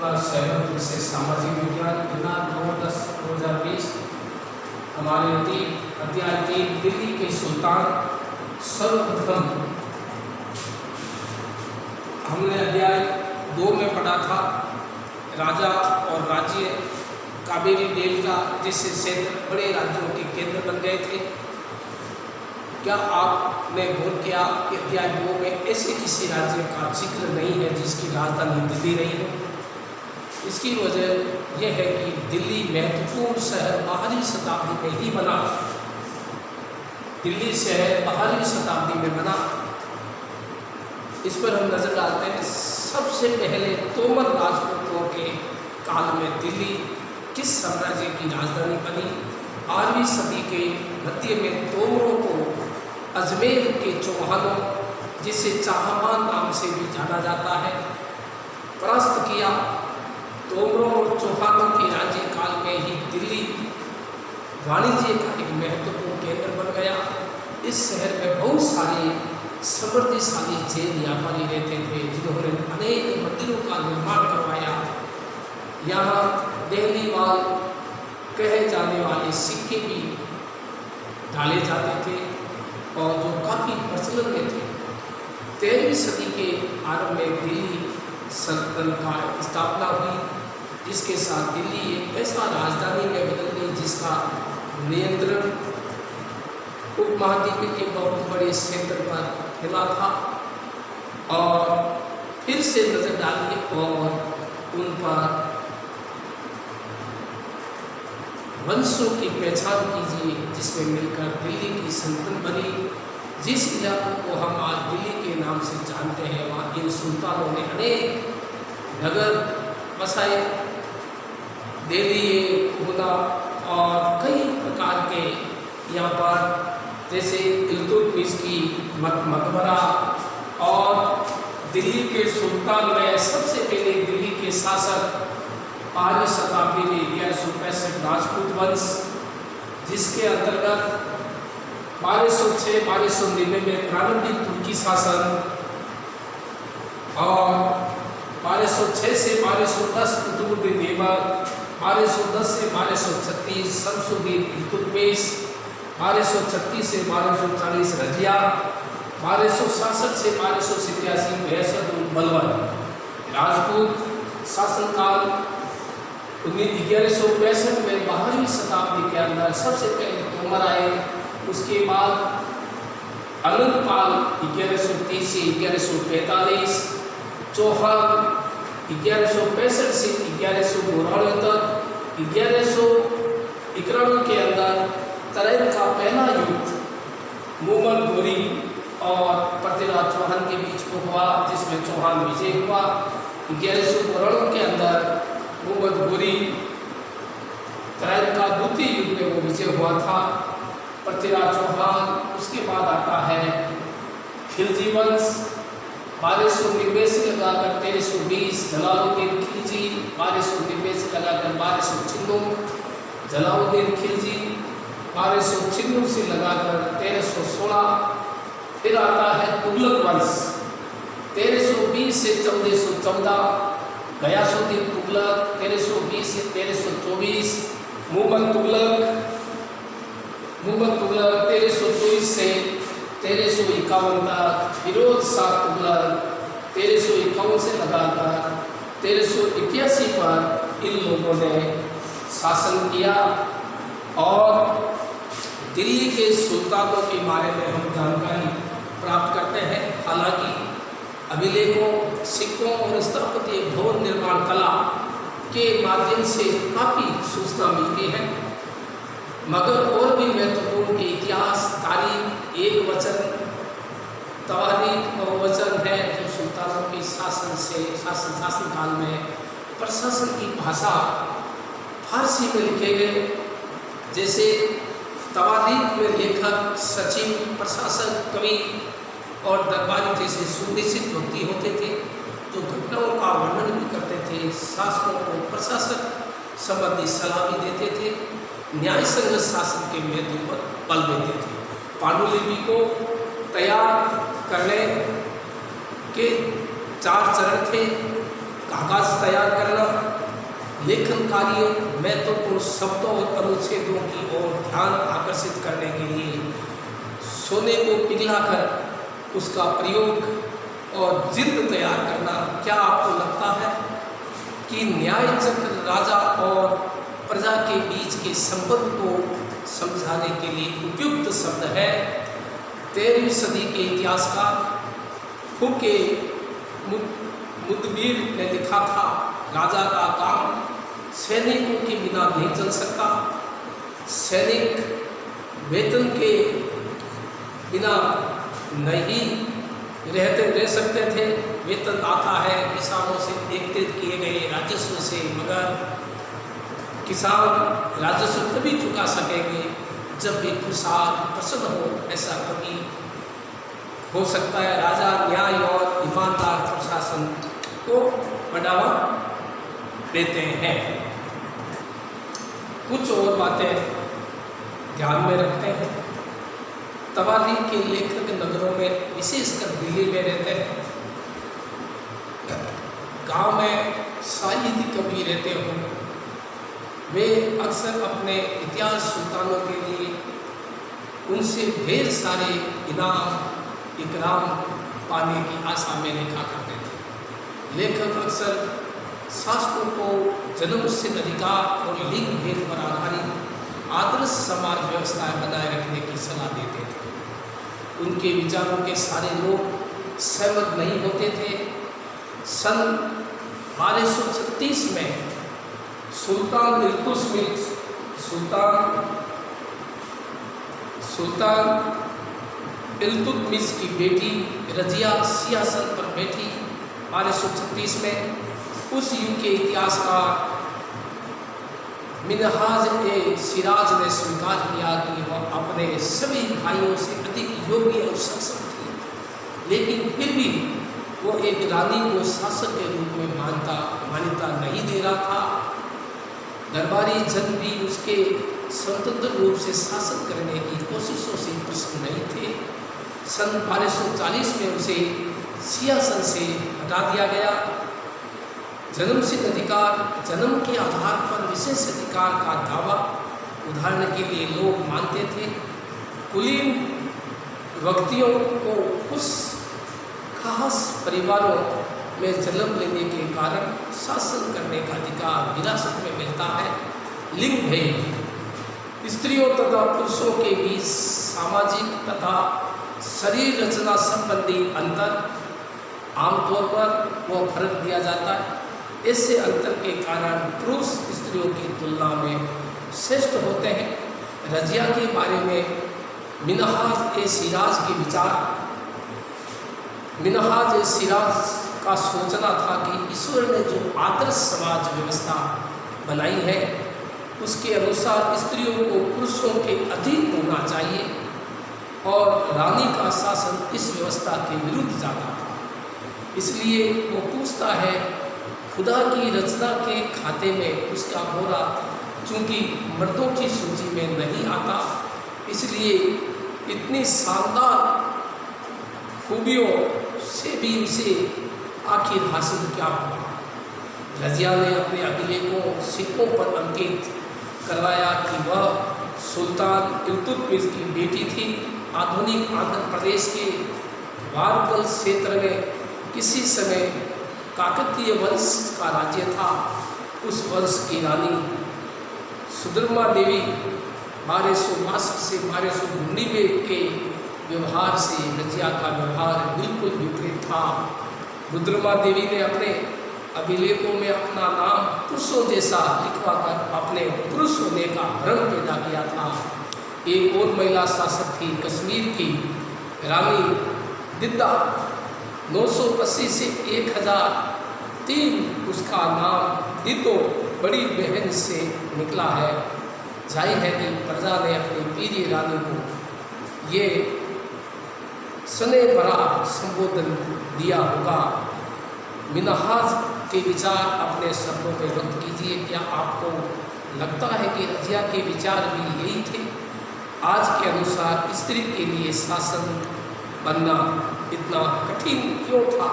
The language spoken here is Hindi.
अपना सेवन से सामाजिक विज्ञान दिनांक 9/10/2020 हमारे अध्याय 3 दिल्ली के सुल्तान। सर्वप्रथम हमने अध्याय 2 में पढ़ा था राजा और राज्य कावेरी डेल्टा जिससे क्षेत्र बड़े राज्यों के केंद्र बन गए थे। क्या आपने गौर किया कि अध्याय 2 में ऐसे किसी राज्य का जिक्र नहीं है जिसकी राजधानी दिल्ली रही हो? इसकी वजह यह है कि दिल्ली महत्वपूर्ण शहर 12वीं शताब्दी में ही बना। दिल्ली शहर 12वीं शताब्दी में बना। इस पर हम नजर डालते हैं। सबसे पहले तोमर राजपूतों के काल में दिल्ली किस साम्राज्य की राजधानी बनी? 8वीं सदी के मध्य में तोमरों को अजमेर के चौहानों, जिसे चाहमान नाम से भी जाना जाता है, परास्त किया। तोमरों और चौहानों के राज्यकाल में ही दिल्ली वाणिज्य का एक महत्वपूर्ण केंद्र बन गया। इस शहर में बहुत सारे समृद्धिशाली जैन व्यापारी रहते थे जिन्होंने अनेक मंदिरों का निर्माण करवाया। यहाँ दिल्ली वाल कहे जाने वाले सिक्के भी डाले जाते थे और जो काफ़ी प्रचलन में थे। 13वीं सदी के आरंभ में दिल्ली सल्तनत का स्थापना हुई, जिसके साथ दिल्ली एक ऐसा राजधानी में बदल गई जिसका नियंत्रण उपमहाद्वीप के बहुत बड़े क्षेत्र पर फैला था। और फिर से नजर डालिए और उन पर वंशों की पहचान कीजिए जिसमें मिलकर दिल्ली की सल्तनत बनी। जिस इलाकों को हम आज दिल्ली के नाम से जानते हैं, वहाँ इन सुल्तानों ने अनेक नगर बसाए, दिल्ली पूना और कई प्रकार के यहाँ पर जैसे इल्तुतमिश की मकबरा। और दिल्ली के सुल्तान में सबसे पहले दिल्ली के शासक 5वीं शताब्दी में 1165 राजपूत वंश, जिसके अंतर्गत 1206-1299 में प्रारंभिक तुर्की शासन और 1206 से 1210 कुतुबुद्दीन ऐबक, 1210 से 1236 शमसुद्दीन इल्तुतमिश, 1236 से 1240 रजिया, 1267 से 1287 गयासुद्दीन बलबन। राजपूत शासनकाल 1165 में 12वीं शताब्दी के अंदर सबसे पहले तोमर आए। उसके बाद अनंतपाल 1130 से 1145, चौहान 1165 से 1192 तक। 1191 के अंदर तराइन का पहला युद्ध मुहम्मद घोरी और पृथ्वीराज चौहान के बीच में हुआ, जिसमें चौहान विजय हुआ। 1192 के अंदर मुहम्मद घोरी तराइन का द्वितीय युद्ध में वो विजय हुआ था, पृथ्वीराज चौहान। उसके बाद आता है खिलजी वंश 1290 से लगाकर 1320, जलालुद्दीन खिलजी 1290 से लगाकर 1296, जलालुद्दीन खिलजी 1296 से लगाकर 1316। फिर आता है तुगलक वंश 1320 से 1414, गयासुद्दीन तुगलक 1320 से 1324, मुहम्मद तुगलक 1324 से 1351 तक, फिरोज शाह तुगलक 1351 से लगाकर 1381 पर इन लोगों ने शासन किया। और दिल्ली के सुल्तानों के बारे में हम जानकारी प्राप्त करते हैं। हालांकि अभिलेखों, सिक्कों और स्थापत्य भवन निर्माण कला के माध्यम से काफ़ी सूचना मिलती है, मगर और भी महत्वपूर्ण के इतिहास, तारीख, एक वचन, तवारीख और वचन है जो सुल्तानों के शासनकाल में प्रशासन की भाषा फारसी में लिखे गए। जैसे तवारीख में लेखक, सचिव, प्रशासक, कवि और दरबारी जैसे सुनिश्चित व्यक्ति होते थे जो घटनाओं का वर्णन भी करते थे, शासकों को प्रशासक संबंधी सलाह भी देते थे, न्याय संगत शासन के महत्व पर बल देते थे। पांडुलिपि को तैयार करने के 4 चरण थे। कागज तैयार करना, लेखन कार्य महत्वपूर्ण शब्दों और अनुच्छेदों की ओर ध्यान आकर्षित करने के लिए सोने को पिघलाकर उसका प्रयोग और जिल्द तैयार करना, क्या आपको लगता है कि न्याय चक्र राजा और प्रजा के बीच के संबंध को समझाने के लिए उपयुक्त शब्द है? 13वीं सदी के इतिहासकार फूके मुदबिर ने लिखा था, राजा का काम सैनिकों के बिना नहीं चल सकता। सैनिक वेतन के बिना नहीं रह सकते थे। वेतन आता है किसानों से एकत्रित किए गए राजस्व से, मगर किसान राजस्व तभी चुका सकेंगे जब भी खुशहाल प्रसन्न हो। ऐसा कभी हो सकता है। राजा न्याय और ईमानदार प्रशासन को बढ़ावा देते हैं। कुछ और बातें ध्यान में रखते हैं। तवारी के लेखक नगरों में, विशेषकर दिल्ली में रहते हैं। गांव में साहित्य कवि रहते हों, वे अक्सर अपने इतिहास सुल्तानों के लिए उनसे ढेर सारे इनाम इकराम पाने की आशा में लिखा करते थे। लेखक अक्सर शासकों को जन्मसिद्ध अधिकार और लिंग भेद पर आधारित आदर्श समाज व्यवस्थाएं बनाए रखने की सलाह देते थे। उनके विचारों के सारे लोग सहमत नहीं होते थे। सन 1236 में सुल्तान इल्तुतमिश की बेटी रजिया सियासत पर बैठी 1236 में। उस युग के इतिहासकार मिनहाज-ए-सिराज ने स्वीकार किया कि वह अपने सभी भाइयों से अधिक योग्य और सक्षम थी, लेकिन फिर भी वो एक रानी को शासक के रूप में मान्यता नहीं दे रहा था। दरबारी जन भी उसके स्वतंत्र रूप से शासन करने की कोशिशों से प्रसन्न नहीं थे। सन 1240 में उसे सियासत से हटा दिया गया। जन्मसिद्ध अधिकार, जन्म के आधार पर विशेष अधिकार का दावा उदाहरण के लिए लोग मानते थे। कुलीन व्यक्तियों को कुछ खास परिवारों में जन्म लेने के कारण शासन करने का अधिकार विरासत में मिलता है। लिंग भेद, स्त्रियों तथा पुरुषों के बीच सामाजिक तथा शरीर रचना संबंधी अंतर, आमतौर पर वह फर्क दिया जाता है। ऐसे अंतर के कारण पुरुष स्त्रियों की तुलना में श्रेष्ठ होते हैं। रजिया के बारे में मिनहाज-ए-सिराज के विचार, मिनहाज-ए-सिराज का सोचना था कि ईश्वर ने जो आदर्श समाज व्यवस्था बनाई है उसके अनुसार स्त्रियों को पुरुषों के अधीन होना चाहिए, और रानी का शासन इस व्यवस्था के विरुद्ध जाता था। इसलिए वो पूछता है, खुदा की रचना के खाते में उसका होरा चूँकि मर्दों की सूची में नहीं आता, इसलिए इतनी शानदार खूबियों से भी उसे आखिर हासिल क्या हुआ। रजिया ने अपने अभिलेखों सिक्कों पर अंकित करवाया कि वह सुल्तान इल्तुतमिश की बेटी थी। आधुनिक आंध्र प्रदेश के वारंगल क्षेत्र में किसी समय काकतीय वंश का राज्य था। उस वंश की रानी सुधर्मा देवी 1262 से 1292 के व्यवहार से रजिया का व्यवहार बिल्कुल विपरीत था। रुद्रमा देवी ने अपने अभिलेखों में अपना नाम पुरुषों जैसा लिखवाकर अपने पुरुष होने का भ्रम पैदा किया था। एक और महिला शासक थी, कश्मीर की रानी दिद्दा 980 से 1003, उसका नाम दिद्दो बड़ी बहन से निकला है। जाहिर है कि प्रजा ने अपनी प्रिय रानी को ये स्नेह भरा संबोधन दिया होगा। मिनहाज के विचार अपने शब्दों में व्यक्त कीजिए। क्या आपको लगता है कि रजिया के विचार भी यही थे? आज के अनुसार स्त्री के लिए शासन बनना इतना कठिन क्यों था?